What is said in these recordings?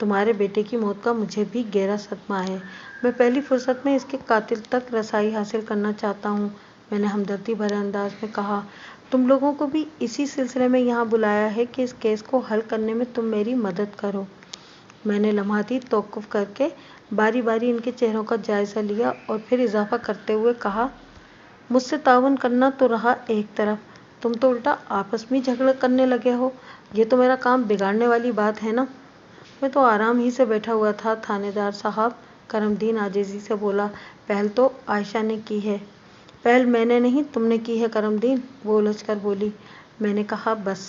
تمہارے بیٹے کی موت کا مجھے بھی گہرا صدمہ ہے۔ میں پہلی فرصت میں اس کے قاتل تک رسائی حاصل کرنا چاہتا ہوں، میں نے ہمدردی بھرے انداز میں کہا۔ تم لوگوں کو بھی اسی سلسلے میں یہاں بلایا ہے کہ اس کیس کو حل کرنے میں تم میری مدد کرو۔ میں نے لمحاتی توقف کر کے باری باری ان کے چہروں کا جائزہ لیا اور پھر اضافہ کرتے ہوئے کہا، مجھ سے تعاون کرنا تو رہا ایک طرف، تم تو الٹا آپس میں جھگڑا کرنے لگے ہو، یہ تو میرا کام بگاڑنے والی بات ہے نا۔ میں تو آرام ہی سے بیٹھا ہوا تھا تھانے دار صاحب، کرم دین عاجزی سے بولا۔ پہل تو عائشہ نے کی ہے۔ پہل میں نے نہیں، تم نے کی ہے کرم دین، وہ الجھ کر بولی۔ میں نے کہا بس۔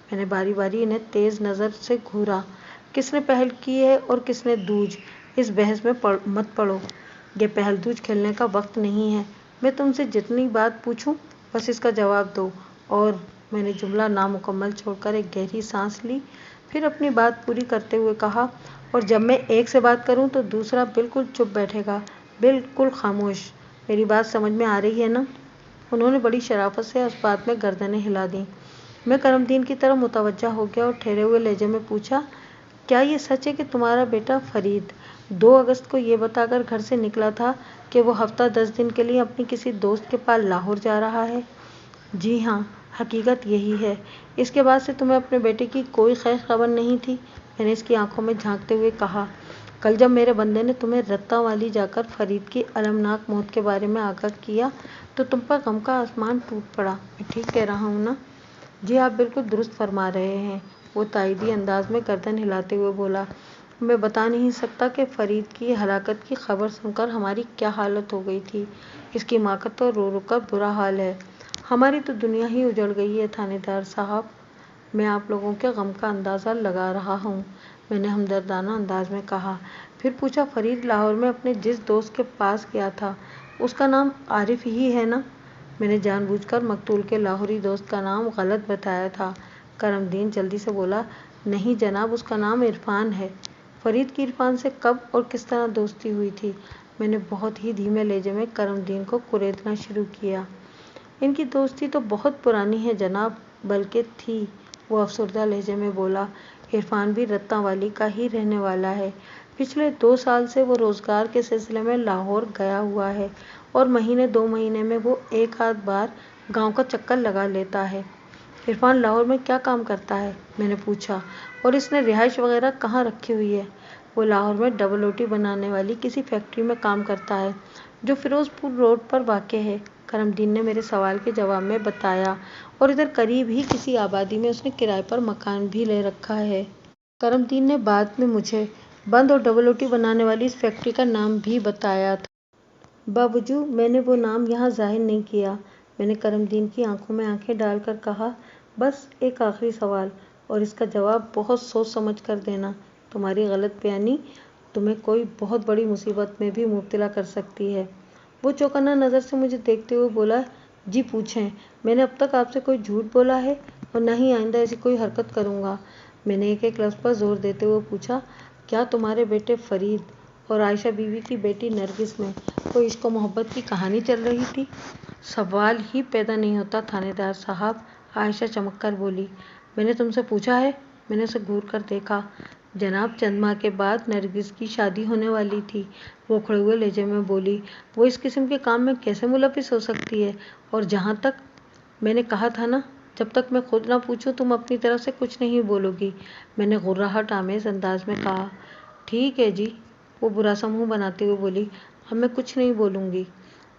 میں نے باری باری انہیں تیز نظر سے گھورا۔ کس نے پہل کی ہے اور کس نے دوج، اس بحث میں مت پڑو، یہ پہل دوج کھیلنے کا وقت نہیں ہے۔ میں تم سے جتنی بات پوچھوں بس اس کا جواب دو، اور میں نے جملہ نامکمل چھوڑ کر ایک گہری سانس لی، پھر اپنی بات پوری کرتے ہوئے کہا، اور جب میں ایک سے بات کروں تو دوسرا بالکل چپ بیٹھے گا، بالکل خاموش۔ میری بات سمجھ میں آ رہی ہے نا؟ انہوں نے بڑی شرافت سے اس بات میں گردنیں ہلا دیں۔ میں کرم دین کی طرف متوجہ ہو گیا اور ٹھہرے ہوئے لہجے میں پوچھا، کیا یہ سچ ہے کہ تمہارا بیٹا فرید 2 اگست کو یہ بتا کر گھر سے نکلا تھا کہ وہ ہفتہ 10 دن کے لیے اپنی کسی دوست کے پاس لاہور جا رہا ہے؟ جی ہاں، حقیقت یہی ہے۔ اس کے بعد سے تمہیں اپنے بیٹے کی کوئی خیر خبر نہیں تھی؟ میں نے اس کی آنکھوں میں جھانکتے ہوئے کہا۔ کل جب میرے بندے نے تمہیں رتّا والی جا کر فرید کی المناک موت کے بارے میں آگاہ کیا تو تم پر غم کا آسمان ٹوٹ پڑا۔ میں ٹھیک کہہ رہا ہوں نا؟ جی آپ بالکل درست فرما رہے ہیں، وہ تائیدی انداز میں گردن ہلاتے ہوئے بولا۔ میں بتا نہیں سکتا کہ فرید کی ہلاکت کی خبر سن کر ہماری کیا حالت ہو گئی تھی۔ اس کی ماں کا تو رو رو کر برا حال ہے۔ ہماری تو دنیا ہی اجڑ گئی ہے تھانے دار صاحب۔ میں آپ لوگوں کے غم کا اندازہ لگا رہا ہوں، میں نے ہمدردانہ انداز میں کہا۔ پھر پوچھا، فرید لاہور میں اپنے جس دوست کے پاس گیا تھا اس کا نام عارف ہی ہے نا؟ میں نے جان بوجھ کر مقتول کے لاہوری دوست کا نام غلط بتایا تھا۔ کرم دین جلدی سے بولا، نہیں جناب، اس کا نام عرفان ہے۔ فرید کی عرفان سے کب اور کس طرح دوستی ہوئی تھی؟ میں نے بہت ہی دھیمے لہجے میں کرم دین کو کریدنا شروع کیا۔ ان کی دوستی تو بہت پرانی ہے جناب، بلکہ تھی، وہ افسردہ لہجے میں بولا۔ عرفان بھی رتّا والی کا ہی رہنے والا ہے۔ پچھلے 2 سال سے وہ روزگار کے سلسلے میں لاہور گیا ہوا ہے اور مہینے 2 مہینے میں وہ ایک آدھ بار گاؤں کا چکر لگا لیتا ہے۔ عرفان لاہور میں کیا کام کرتا ہے؟ میں نے پوچھا۔ اور اس نے رہائش وغیرہ کہاں رکھی ہوئی ہے؟ وہ لاہور میں ڈبل روٹی بنانے والی کسی فیکٹری میں کام کرتا ہے جو فیروز پور روڈ پر واقع ہے، کرم دین نے میرے سوال کے جواب میں بتایا، اور ادھر قریب ہی کسی آبادی میں اس نے کرائے پر مکان بھی لے رکھا ہے۔ کرم دین نے بعد میں مجھے بند اور ڈبل روٹی بنانے والی اس فیکٹری کا نام بھی بتایا تھا۔ باوجود میں نے وہ نام یہاں ظاہر نہیں کیا۔ میں نے کرم دین کی آنکھوں میں آنکھیں ڈال کر کہا، بس ایک آخری سوال، اور اس کا جواب بہت سوچ سمجھ کر دینا۔ تمہاری غلط بیانی تمہیں کوئی بہت بڑی مصیبت میں بھی مبتلا کر سکتی ہے۔ وہ چوکنا نظر سے مجھے دیکھتے ہوئے بولا، جی پوچھیں، میں نے اب تک آپ سے کوئی جھوٹ بولا ہے اور نہ ہی آئندہ ایسی کوئی حرکت کروں گا۔ میں نے ایک ایک لفظ پر زور دیتے ہوئے پوچھا، کیا تمہارے بیٹے فرید اور عائشہ بی وی کی بیٹی نرگس میں کوئی عشق و محبت کی کہانی چل رہی تھی؟ سوال ہی پیدا نہیں ہوتا تھانے دار صاحب، عائشہ چمک کر بولی۔ میں نے تم سے پوچھا ہے؟ میں نے اسے گھور کر دیکھا۔ جناب، چند ماہ کے بعد نرگس کی شادی ہونے والی تھی، وہ اکھڑے ہوئے لہجے میں بولی۔ وہ اس قسم کے کام میں کیسے ملوث ہو سکتی ہے؟ اور جہاں تک میں نے کہا تھا نا، جب تک میں خود نہ پوچھوں تم اپنی طرف سے کچھ نہیں بولو گی، میں نے غراہٹ آمیز انداز میں کہا۔ ٹھیک ہے جی، وہ برا سا منہ بناتے ہوئے بولی، اب میں کچھ نہیں بولوں گی۔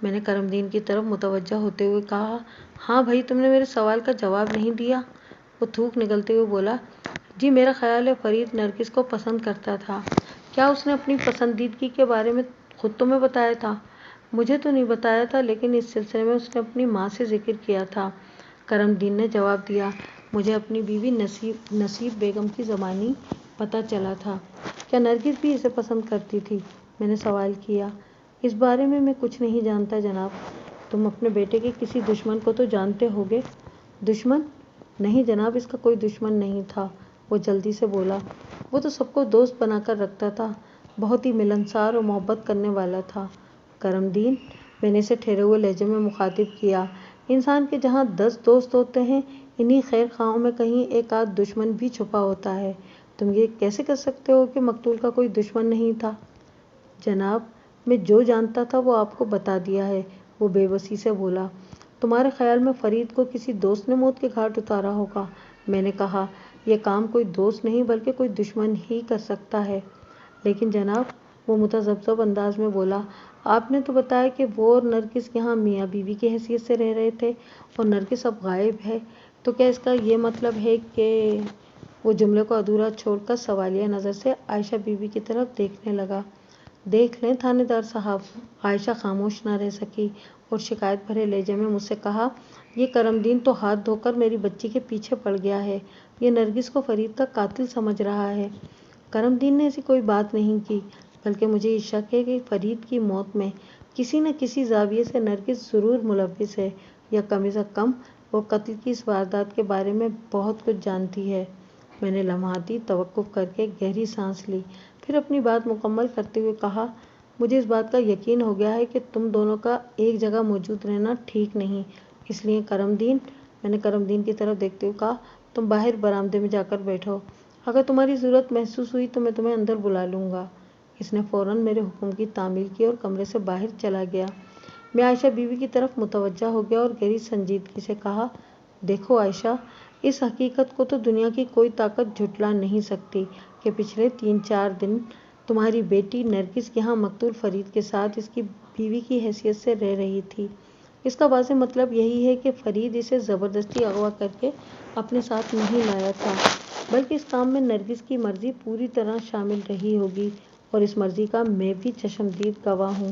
میں نے کرم دین کی طرف متوجہ ہوتے ہوئے کہا، ہاں بھائی، تم نے میرے سوال کا جواب نہیں دیا۔ وہ تھوک نگلتے ہوئے بولا، جی میرا خیال ہے فرید نرگس کو پسند کرتا تھا۔ کیا اس نے اپنی پسندیدگی کے بارے میں خود تمہیں بتایا تھا؟ مجھے تو نہیں بتایا تھا، لیکن اس سلسلے میں اس نے اپنی ماں سے ذکر کیا تھا، کرم دین نے جواب دیا۔ مجھے اپنی بیوی نصیب بیگم کی زبانی پتہ چلا تھا۔ کیا نرگس بھی اسے پسند کرتی تھی؟ میں نے سوال کیا۔ اس بارے میں کچھ نہیں جانتا جناب۔ تم اپنے بیٹے کے کسی دشمن کو تو جانتے ہوگے؟ دشمن؟ نہیں جناب، اس کا کوئی دشمن نہیں تھا، وہ جلدی سے بولا۔ وہ تو سب کو دوست بنا کر رکھتا تھا، بہت ہی ملنسار اور محبت کرنے والا تھا۔ کرم دین، میں نے اسے ٹھہرے ہوئے لہجے میں مخاطب کیا، انسان کے جہاں 10 دوست ہوتے ہیں، انہی خیر خواہوں میں کہیں ایک آدھ دشمن بھی چھپا ہوتا ہے۔ تم یہ کیسے کر سکتے ہو کہ مقتول کا کوئی دشمن نہیں تھا؟ جناب، میں جو جانتا تھا وہ آپ کو بتا دیا ہے، وہ بے بسی سے بولا۔ تمہارے خیال میں فرید کو کسی دوست نے موت کے گھاٹ اتارا ہوگا؟ میں نے کہا، یہ کام کوئی دوست نہیں بلکہ کوئی دشمن ہی کر سکتا ہے۔ لیکن جناب، وہ متذبذب انداز میں بولا، آپ نے تو بتایا کہ وہ اور نرگس یہاں میاں بیوی کی حیثیت سے رہ رہے تھے اور نرگس اب غائب ہے، تو کیا اس کا یہ مطلب ہے کہ… وہ جملے کو ادھورا چھوڑ کر سوالیہ نظر سے عائشہ بی بی کی طرف دیکھنے لگا۔ دیکھ لیں تھانے دار صاحب، عائشہ خاموش نہ رہ سکی اور شکایت بھرے لہجے میں مجھ سے کہا، یہ کرم دین تو ہاتھ دھو کر میری بچی کے پیچھے پڑ گیا ہے، یہ نرگس کو فرید کا قاتل سمجھ رہا ہے۔ کرم دین نے ایسی کوئی بات نہیں کی، بلکہ مجھے یہ شک ہے کہ فرید کی موت میں کسی نہ کسی زاویے سے نرگس ضرور ملوث ہے، یا کم از کم وہ قتل کی اس واردات کے بارے میں بہت کچھ جانتی ہے۔ میں نے لمحاتی توقف کر کے گہری سانس لی، پھر اپنی بات مکمل کرتے ہوئے کہا، مجھے اس بات کا یقین ہو گیا ہے کہ تم دونوں کا ایک جگہ موجود رہنا ٹھیک نہیں، اس لیے کرم دین، میں نے کرم دین کی طرف دیکھتے ہوئے کہا، تم باہر برآمدے میں جا کر بیٹھو، اگر تمہاری ضرورت محسوس ہوئی تو میں تمہیں اندر بلا لوں گا۔ اس نے فوراً میرے حکم کی تعمیل کی اور کمرے سے باہر چلا گیا۔ میں عائشہ بی بی کی طرف متوجہ ہو گیا اور گہری سنجیدگی سے کہا، دیکھو عائشہ، اس حقیقت کو تو دنیا کی کوئی طاقت جھٹلا نہیں سکتی کہ پچھلے 3-4 دن تمہاری بیٹی نرگس یہاں مقتول فرید کے ساتھ اس کی بیوی کی حیثیت سے رہ رہی تھی۔ اس کا واضح مطلب یہی ہے کہ فرید اسے زبردستی اغوا کر کے اپنے ساتھ نہیں لایا تھا، بلکہ اس کام میں نرگس کی مرضی پوری طرح شامل رہی ہوگی، اور اس مرضی کا میں بھی چشمدید گواہ ہوں۔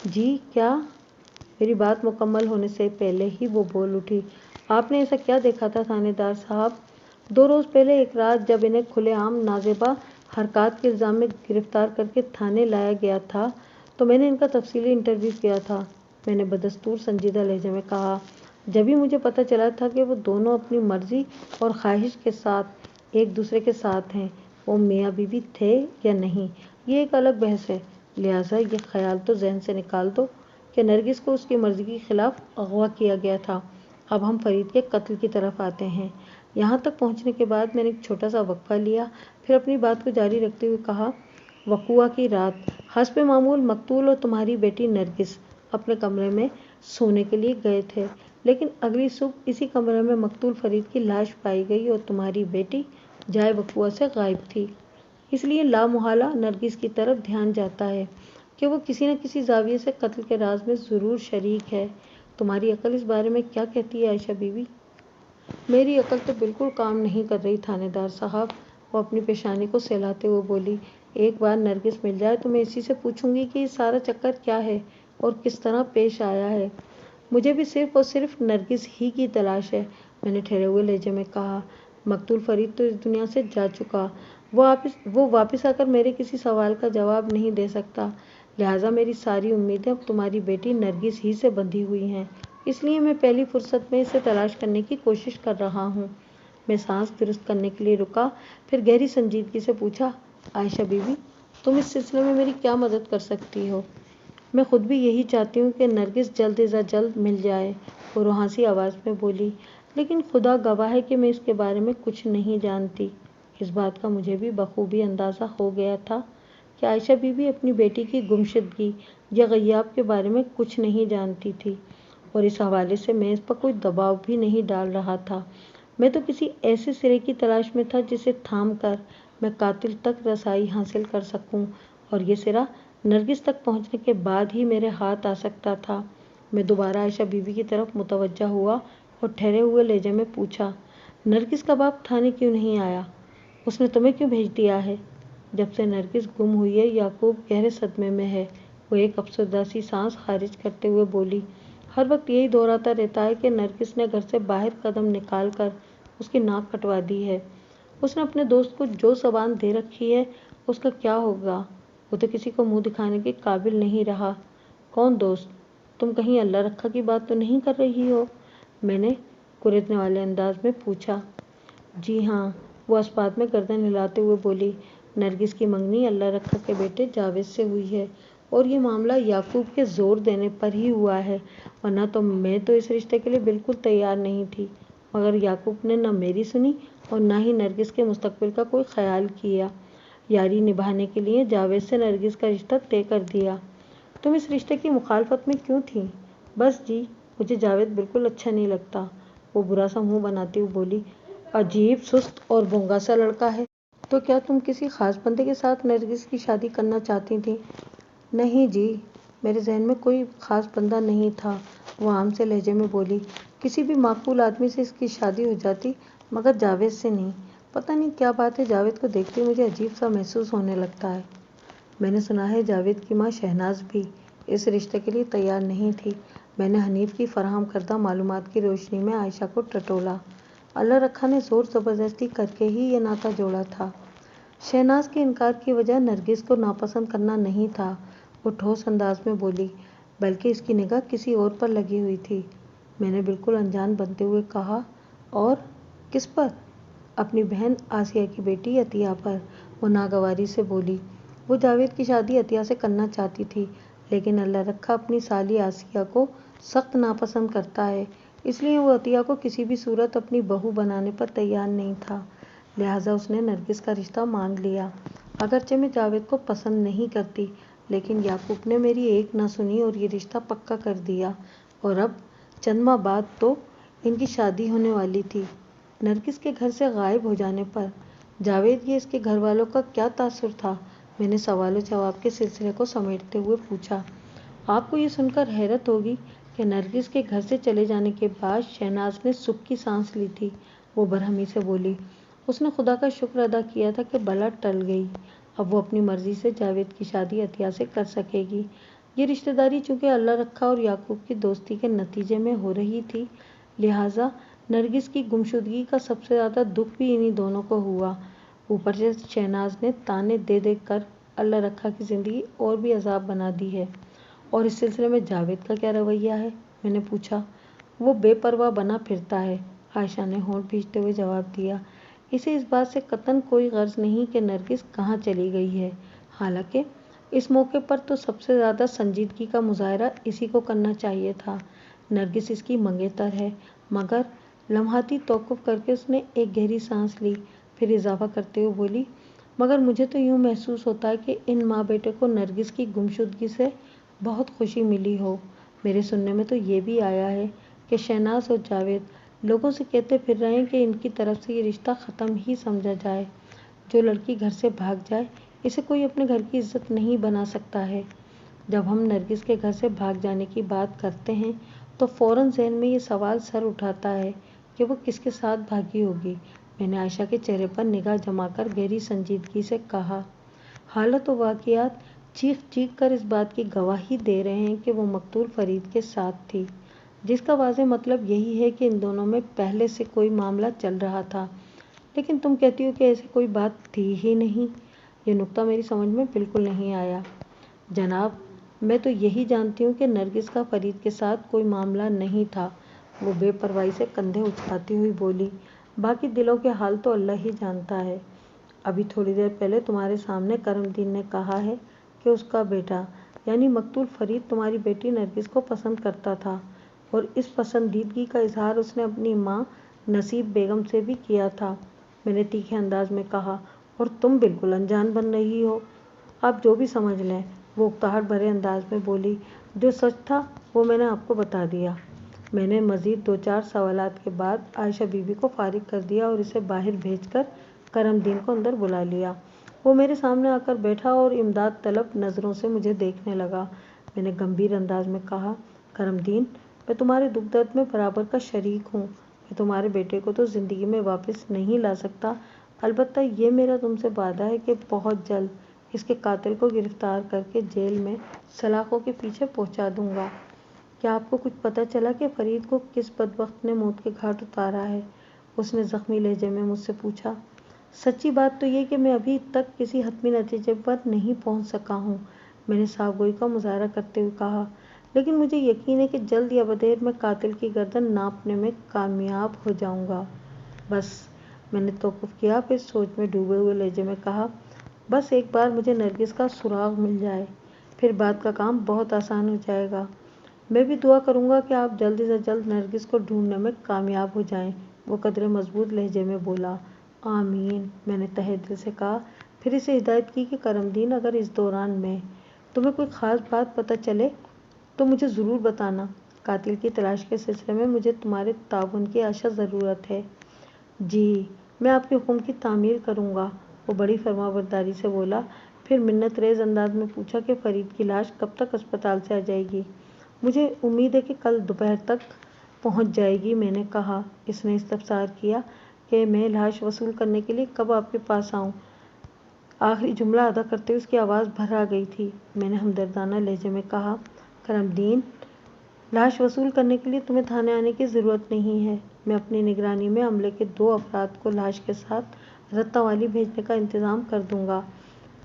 جی کیا؟ میری بات مکمل ہونے سے پہلے ہی وہ بول اٹھی، آپ نے ایسا کیا دیکھا تھا تھانے دار صاحب؟ 2 روز پہلے ایک رات جب انہیں کھلے عام نازیبہ حرکات کے الزام میں گرفتار کر کے تھانے لایا گیا تھا تو میں نے ان کا تفصیلی انٹرویو کیا تھا، میں نے بدستور سنجیدہ لہجے میں کہا۔ جبھی مجھے پتہ چلا تھا کہ وہ دونوں اپنی مرضی اور خواہش کے ساتھ ایک دوسرے کے ساتھ ہیں، وہ میاں بیوی تھے یا نہیں یہ ایک الگ بحث ہے، لہٰذا یہ خیال تو ذہن سے نکال دو کہ نرگس کو اس کی مرضی کے خلاف اغوا کیا گیا تھا۔ اب ہم فرید کے قتل کی طرف آتے ہیں۔ یہاں تک پہنچنے کے بعد میں نے ایک چھوٹا سا وقفہ لیا، پھر اپنی بات کو جاری رکھتے ہوئے کہا، وقوعہ کی رات حسب معمول مقتول اور تمہاری بیٹی نرگس اپنے کمرے میں سونے کے لیے گئے تھے، لیکن اگلی صبح اسی کمرے میں مقتول فرید کی لاش پائی گئی اور تمہاری بیٹی جائے وقوعہ سے غائب تھی۔ اس لیے لامحالہ نرگس کی طرف دھیان جاتا ہے کہ وہ کسی نہ کسی زاویے سے قتل کے راز میں ضرور شریک ہے۔ تمہاری عقل اس بارے میں کیا کہتی ہے عائشہ بی بی؟ میری عقل تو بالکل کام نہیں کر رہی تھانے دار صاحب، وہ اپنی پیشانی کو سہلاتے ہوئے بولی، ایک بار نرگس مل جائے تو میں اسی سے پوچھوں گی کہ یہ سارا چکر کیا ہے اور کس طرح پیش آیا ہے۔ مجھے بھی صرف اور صرف نرگس ہی کی تلاش ہے، میں نے ٹھہرے ہوئے لہجے میں کہا۔ مقتول فرید تو اس دنیا سے جا چکا، وہ واپس آ کر میرے کسی سوال کا جواب نہیں دے سکتا، لہٰذا میری ساری امیدیں اب تمہاری بیٹی نرگس ہی سے بندھی ہوئی ہیں، اس لیے میں پہلی فرصت میں اسے تلاش کرنے کی کوشش کر رہا ہوں۔ میں سانس درست کرنے کے لیے رکا، پھر گہری سنجیدگی سے پوچھا، عائشہ بی بی، تم اس سلسلے میں میری کیا مدد کر سکتی ہو؟ میں خود بھی یہی چاہتی ہوں کہ نرگس جلد از جلد مل جائے، وہ روحانسی آواز میں بولی، لیکن خدا گواہ ہے کہ میں اس کے بارے میں کچھ نہیں جانتی۔ اس بات کا مجھے بھی بخوبی اندازہ ہو گیا تھا کہ عائشہ بی بی اپنی بیٹی کی گمشدگی یا غیاب کے بارے میں کچھ نہیں جانتی تھی، اور اس حوالے سے میں اس پر کوئی دباؤ بھی نہیں ڈال رہا تھا۔ میں تو کسی ایسے سرے کی تلاش میں تھا جسے تھام کر میں قاتل تک رسائی حاصل کر سکوں، اور یہ سرا نرگس تک پہنچنے کے بعد ہی میرے ہاتھ آ سکتا تھا۔ میں دوبارہ عائشہ بی بی کی طرف متوجہ ہوا اور ٹھہرے ہوئے لہجے میں پوچھا، نرگس کا باپ تھانے کیوں نہیں آیا؟ اس نے تمہیں کیوں بھیج دیا ہے؟ جب سے نرگس گم ہوئی ہے یعقوب گہرے صدمے میں ہے، وہ ایک افسردہ سی سانس خارج کرتے ہوئے بولی، ہر وقت یہی دہراتا رہتا ہے کہ نرگس نے گھر سے باہر قدم نکال کر اس کی ناک کٹوا دی ہے۔ اس نے اپنے دوست کو جو زبان دے رکھی ہے اس کا کیا ہوگا؟ وہ تو کسی کو منہ دکھانے کے قابل نہیں رہا۔ کون دوست؟ تم کہیں اللہ رکھا کی بات تو نہیں کر رہی ہو؟ میں نے کریدنے والے انداز میں پوچھا۔ جی ہاں، وہ اسپات میں گردن ہلاتے ہوئے بولی، نرگس کی منگنی اللہ رکھا کے بیٹے جاوید سے ہوئی ہے، اور یہ معاملہ یعقوب کے زور دینے پر ہی ہوا ہے، ورنہ تو میں تو اس رشتے کے لیے بالکل تیار نہیں تھی، مگر یعقوب نے نہ میری سنی اور نہ ہی نرگس کے مستقبل کا کوئی خیال کیا۔ یاری نبھانے کے لیے جاوید سے نرگس کا رشتہ طے کر دیا۔ تم اس رشتے کی مخالفت میں کیوں تھی؟ بس جی، مجھے جاوید بالکل اچھا نہیں لگتا، وہ برا سا منہ بناتی ہوئی بولی۔ عجیب سست اور بونگا سا لڑکا ہے۔ تو کیا تم کسی خاص بندے کے ساتھ نرگس کی شادی کرنا چاہتی تھی؟ نہیں جی، میرے ذہن میں کوئی خاص بندہ نہیں تھا، وہ عام سے لہجے میں بولی۔ کسی بھی معقول آدمی سے اس کی شادی ہو جاتی مگر جاوید سے نہیں۔ پتہ نہیں کیا بات ہے، جاوید کو دیکھتے ہی مجھے عجیب سا محسوس ہونے لگتا ہے۔ میں نے سنا ہے جاوید کی ماں شہناز بھی اس رشتے کے لیے تیار نہیں تھی۔ میں نے حنیف کی فراہم کردہ معلومات کی روشنی میں عائشہ کو ٹٹولا۔ اللہ رکھا نے زور زبردستی کر کے ہی یہ ناطہ جوڑا تھا۔ شہناز کے انکار کی وجہ نرگس کو ناپسند کرنا نہیں تھا، وہ ٹھوس انداز میں بولی، بلکہ اس کی نگاہ کسی اور پر لگی ہوئی تھی۔ میں نے بالکل انجان بنتے ہوئے کہا، اور کس پر؟ اپنی بہن آسیہ کی بیٹی عطیہ پر، وہ ناگواری سے بولی۔ وہ جاوید کی شادی عطیہ سے کرنا چاہتی تھی، لیکن اللہ رکھا اپنی سالی آسیہ کو سخت ناپسند کرتا ہے، اس لیے وہ عطیہ کو کسی بھی صورت اپنی بہو بنانے پر تیار نہیں تھا، لہٰذا اس نے نرگس کا رشتہ مانگ لیا۔ اگرچہ میں جاوید کو پسند نہیں کرتی، لیکن یعقوب نے میری ایک نہ سنی اور یہ رشتہ پکا کر دیا، اور اب چند ماہ بعد تو ان کی شادی ہونے والی تھی۔ نرگس کے گھر سے غائب ہو جانے پر جاوید یہ اس کے گھر والوں کا کیا تاثر تھا؟ میں نے سوال و جواب کے سلسلے کو سمیٹتے ہوئے پوچھا۔ آپ کو یہ سن کر حیرت ہوگی کہ نرگس کے گھر سے چلے جانے کے بعد شہناز نے سکھ کی سانس لی تھی، وہ برہمی سے بولی۔ اس نے خدا کا شکر ادا کیا تھا کہ بلا ٹل گئی، اب وہ اپنی مرضی سے جاوید کی شادی عطیہ سے کر سکے گی۔ یہ رشتہ داری چونکہ اللہ رکھا اور یعقوب کی دوستی کے نتیجے میں ہو رہی تھی، لہٰذا نرگس کی گمشدگی کا سب سے زیادہ دکھ بھی انہی دونوں کو ہوا۔ اوپر سے شہناز نے طعنے دے دے کر اللہ رکھا کی زندگی اور بھی عذاب بنا دی ہے۔ اور اس سلسلے میں جاوید کا کیا رویہ ہے؟ میں نے پوچھا۔ وہ بے پرواہ بنا پھرتا ہے، عائشہ نے ہونٹ بھینچتے ہوئے جواب دیا۔ اسے اس بات سے قطعاً کوئی غرض نہیں کہ نرگس کہاں چلی گئی ہے، حالانکہ اس موقع پر تو سب سے زیادہ سنجیدگی کا مظاہرہ اسی کو کرنا چاہیے تھا۔ نرگس اس کی منگیتر ہے، مگر لمحاتی توقف کر کے اس نے ایک گہری سانس لی، پھر اضافہ کرتے ہوئے بولی، مگر مجھے تو یوں محسوس ہوتا ہے کہ ان ماں بیٹے کو نرگس کی گمشدگی سے بہت خوشی ملی ہو۔ میرے سننے میں تو یہ بھی آیا ہے کہ شہناز اور جاوید لوگوں سے کہتے پھر رہے ہیں کہ ان کی طرف سے یہ رشتہ ختم ہی سمجھا جائے۔ جو لڑکی گھر سے بھاگ جائے اسے کوئی اپنے گھر کی عزت نہیں بنا سکتا ہے۔ جب ہم نرگس کے گھر سے بھاگ جانے کی بات کرتے ہیں تو فوراً ذہن میں یہ سوال سر اٹھاتا ہے کہ وہ کس کے ساتھ بھاگی ہوگی۔ میں نے عائشہ کے چہرے پر نگاہ جما کر گہری سنجیدگی سے کہا، حالات و واقعات چیخ چیخ کر اس بات کی گواہی دے رہے ہیں کہ وہ مقتول فرید کے ساتھ تھی، جس کا واضح مطلب یہی ہے کہ ان دونوں میں پہلے سے کوئی معاملہ چل رہا تھا، لیکن تم کہتی ہو کہ ایسی کوئی بات تھی ہی نہیں۔ یہ نکتہ میری سمجھ میں بالکل نہیں آیا۔ جناب، میں تو یہی جانتی ہوں کہ نرگس کا فرید کے ساتھ کوئی معاملہ نہیں تھا، وہ بے پرواہی سے کندھے اچکاتی ہوئی بولی، باقی دلوں کے حال تو اللہ ہی جانتا ہے۔ ابھی تھوڑی دیر پہلے تمہارے سامنے کرم دین نے کہا ہے کہ اس کا بیٹا یعنی مقتول فرید تمہاری بیٹی نرگس کو پسند کرتا تھا، اور اس پسندیدگی کا اظہار اس نے اپنی ماں نصیب بیگم سے بھی کیا تھا، میں نے تیکھے انداز میں کہا، اور تم بالکل انجان بن رہی ہو۔ آپ جو بھی سمجھ لیں، وہ اکتاہٹ بھرے انداز میں بولی، جو سچ تھا وہ میں نے آپ کو بتا دیا۔ میں نے مزید دو چار سوالات کے بعد عائشہ بی بی کو فارغ کر دیا اور اسے باہر بھیج کر کرم دین کو اندر بلا لیا۔ وہ میرے سامنے آ کر بیٹھا اور امداد طلب نظروں سے مجھے دیکھنے لگا۔ میں نے گمبھیر انداز میں کہا، کرم دین، میں تمہارے دکھ درد میں برابر کا شریک ہوں، میں تمہارے بیٹے کو تو زندگی میں واپس نہیں لا سکتا، البتہ یہ میرا تم سے وعدہ ہے کہ بہت جلد اس کے قاتل کو گرفتار کر کے جیل میں سلاخوں کے پیچھے پہنچا دوں گا۔ کیا آپ کو کچھ پتہ چلا کہ فرید کو کس بدبخت نے موت کے گھاٹ اتارا ہے؟ اس نے زخمی لہجے میں مجھ سے پوچھا۔ سچی بات تو یہ کہ میں ابھی تک کسی حتمی نتیجے پر نہیں پہنچ سکا ہوں، میں نے صاف گوئی کا مظاہرہ کرتے ہوئے کہا، لیکن مجھے یقین ہے کہ جلد یا بدیر میں قاتل کی گردن ناپنے میں کامیاب ہو جاؤں گا۔ بس، میں نے توقف کیا، پھر سوچ میں ڈوبے ہوئے لہجے میں کہا، بس ایک بار مجھے نرگس کا سراغ مل جائے، پھر بات کا کام بہت آسان ہو جائے گا۔ میں بھی دعا کروں گا کہ آپ جلد سے جلد نرگس کو ڈھونڈنے میں کامیاب ہو جائیں، وہ قدرے مضبوط لہجے میں بولا۔ آمین، میں نے تہہ دل سے کہا، پھر اسے ہدایت کی کہ کرم دین اگر اس دوران میں تمہیں کوئی خاص بات پتہ چلے تو مجھے ضرور بتانا۔ قاتل کی تلاش کے سلسلے میں مجھے تمہارے تعاون کی اشد ضرورت ہے۔ جی، میں آپ کے حکم کی تعمیر کروں گا، وہ بڑی فرمانبرداری سے بولا۔ پھر منت ریز انداز میں پوچھا کہ فرید کی لاش کب تک اسپتال سے آ جائے گی؟ مجھے امید ہے کہ کل دوپہر تک پہنچ جائے گی، میں نے کہا۔ اس نے استفسار کیا کہ میں لاش وصول کرنے کے لیے کب آپ کے پاس آؤں؟ آخری جملہ ادا کرتے ہوئے اس کی آواز بھر آ گئی تھی۔ میں نے ہمدردانہ لہجے میں کہا، کرم دین، لاش وصول کرنے کے لیے تمہیں تھانے آنے کی ضرورت نہیں ہے۔ میں اپنی نگرانی میں عملے کے 2 افراد کو لاش کے ساتھ رتہ والی بھیجنے کا انتظام کر دوں گا۔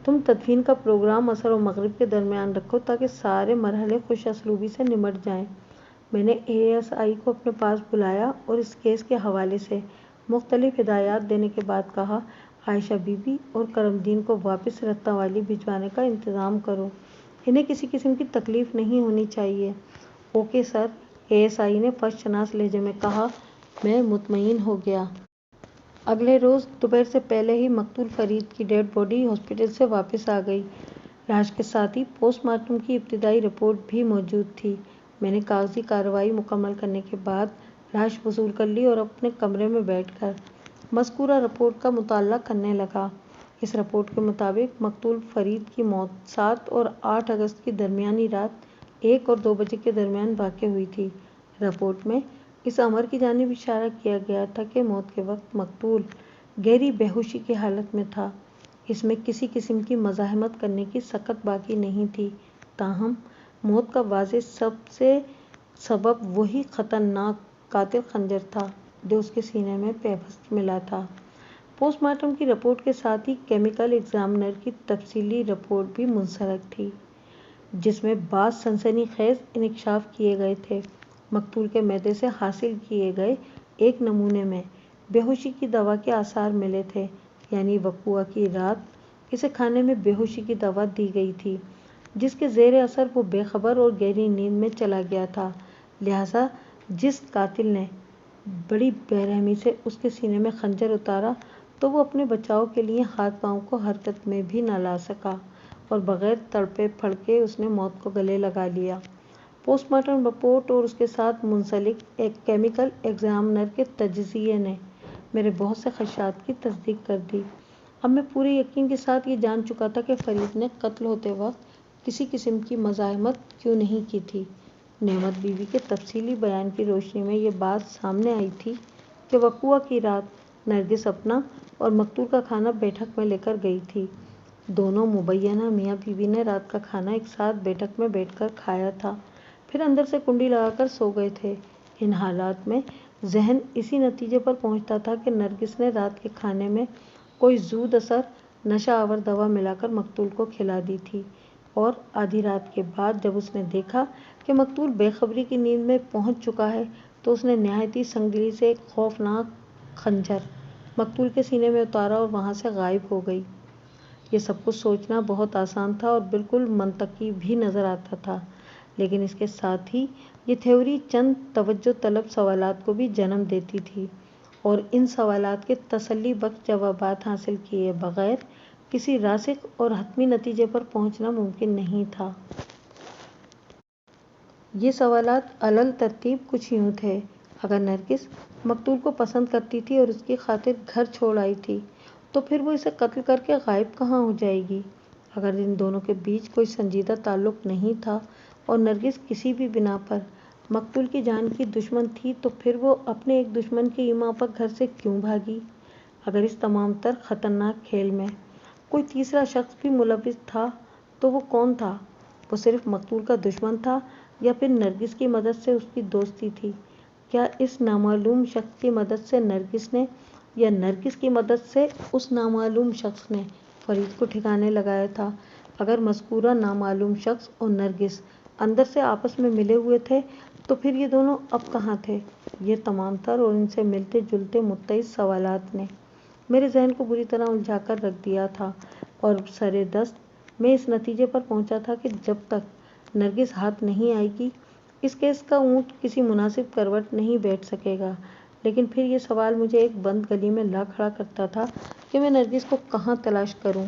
تم تدفین کا پروگرام عصر و مغرب کے درمیان رکھو تاکہ سارے مرحلے خوش اسلوبی سے نمٹ جائیں۔ میں نے ASI کو اپنے پاس بلایا اور اس کیس کے حوالے سے مختلف ہدایات دینے کے بعد کہا، عائشہ بی بی اور کرم دین کو واپس رتہ والی بھجوانے کا انتظام کرو۔ انہیں کسی قسم کی تکلیف نہیں ہونی چاہیے۔ اوکے سر، ASI نے فرش شناس لہجے میں کہا۔ میں مطمئن ہو گیا۔ اگلے روز دوپہر سے پہلے ہی مقتول فرید کی ڈیڈ باڈی ہاسپٹل سے واپس آ گئی۔ لاش کے ساتھ ہی پوسٹ مارٹم کی ابتدائی رپورٹ بھی موجود تھی۔ میں نے کاغذی کارروائی مکمل کرنے کے بعد لاش وصول کر لی اور اپنے کمرے میں بیٹھ کر مذکورہ رپورٹ کا مطالعہ کرنے لگا۔ اس رپورٹ کے مطابق مقتول فرید کی موت 7 اور 8 اگست کی درمیانی رات 1 اور 2 بجے کے درمیان واقع ہوئی تھی۔ رپورٹ میں اس امر کی جانب اشارہ کیا گیا تھا کہ موت کے وقت مقتول گہری بے ہوشی کی حالت میں تھا۔ اس میں کسی قسم کی مزاحمت کرنے کی سکت باقی نہیں تھی۔ تاہم موت کا واضح سبب وہی خطرناک قاتل خنجر تھا جو اس کے سینے میں پیوست ملا تھا۔ پوسٹ مارٹم کی رپورٹ کے ساتھ ہی کیمیکل ایگزامنر کی تفصیلی رپورٹ بھی منسلک تھی، جس میں بعض سنسنی خیز انکشاف کیے گئے تھے۔ مقتول کے معدے سے حاصل کیے گئے ایک نمونے میں بے ہوشی کی دوا کے آثار ملے تھے، یعنی وقوعہ کی رات اسے کھانے میں بے ہوشی کی دوا دی گئی تھی، جس کے زیر اثر وہ بے خبر اور گہری نیند میں چلا گیا تھا۔ لہٰذا جس قاتل نے بڑی بے رحمی سے اس کے سینے میں خنجر اتارا تو وہ اپنے بچاؤ کے لیے ہاتھ پاؤں کو حرکت میں بھی نہ لا سکا اور بغیر تڑپے پھڑکے اس نے موت کو گلے لگا لیا۔ پوسٹ مارٹم رپورٹ اور اس کے ساتھ منسلک ایک کیمیکل ایگزامنر کے تجزیے نے میرے بہت سے خدشات کی تصدیق کر دی۔ اب میں پورے یقین کے ساتھ یہ جان چکا تھا کہ فرید نے قتل ہوتے وقت کسی قسم کی مزاحمت کیوں نہیں کی تھی۔ نعمت بی بی کے تفصیلی بیان کی روشنی میں یہ بات سامنے آئی تھی کہ وقوعہ کی رات نرگس اپنا اور مقتول کا کھانا بیٹھک میں لے کر گئی تھی۔ دونوں مبینہ میاں بیوی نے رات کا کھانا ایک ساتھ بیٹھک میں بیٹھ کر کھایا تھا، پھر اندر سے کنڈی لگا کر سو گئے تھے۔ ان حالات میں ذہن اسی نتیجے پر پہنچتا تھا کہ نرگس نے رات کے کھانے میں کوئی زود اثر نشہ آور دوا ملا کر مقتول کو کھلا دی تھی، اور آدھی رات کے بعد جب اس نے دیکھا کہ مقتول بے خبری کی نیند میں پہنچ چکا ہے تو اس نے نہایت ہی سنگدلی سے ایک خوفناک خنجر مقتول کے سینے میں اتارا اور وہاں سے غائب ہو گئی۔ یہ سب کچھ سوچنا بہت آسان تھا اور بالکل منطقی بھی نظر آتا تھا، لیکن اس کے ساتھ ہی یہ تھیوری چند توجہ طلب سوالات کو بھی جنم دیتی تھی، اور ان سوالات کے تسلی بخش جوابات حاصل کیے بغیر کسی راسخ اور حتمی نتیجے پر پہنچنا ممکن نہیں تھا۔ یہ سوالات علل ترتیب کچھ یوں تھے: اگر نرگس مقتول کو پسند کرتی تھی اور اس کی خاطر گھر چھوڑ آئی تھی تو پھر وہ اسے قتل کر کے غائب کہاں ہو جائے گی؟ اگر ان دونوں کے بیچ کوئی سنجیدہ تعلق نہیں تھا اور نرگس کسی بھی بنا پر مقتول کی جان کی دشمن تھی تو پھر وہ اپنے ایک دشمن کی ایما پر گھر سے کیوں بھاگی؟ اگر اس تمام تر خطرناک کھیل میں کوئی تیسرا شخص بھی ملوث تھا تو وہ کون تھا؟ وہ صرف مقتول کا دشمن تھا یا پھر نرگس کی مدد سے اس کی دوستی تھی؟ کیا اس نامعلوم شخص کی مدد سے نرگس نے یا نرگس کی مدد سے اس نامعلوم شخص نے فرید کو ٹھکانے لگایا تھا؟ اگر مذکورہ نامعلوم شخص اور نرگس اندر سے آپس میں ملے ہوئے تھے تو پھر یہ دونوں اب کہاں تھے؟ یہ تمام تر اور ان سے ملتے جلتے متعدد سوالات نے میرے ذہن کو بری طرح الجھا کر رکھ دیا تھا، اور سرِ دست میں اس نتیجے پر پہنچا تھا کہ جب تک نرگس ہاتھ نہیں آئے گی اس کیس کا اونٹ کسی مناسب کروٹ نہیں بیٹھ سکے گا۔ لیکن پھر یہ سوال مجھے ایک بند گلی میں لا کھڑا کرتا تھا کہ میں نرگس کو کہاں تلاش کروں۔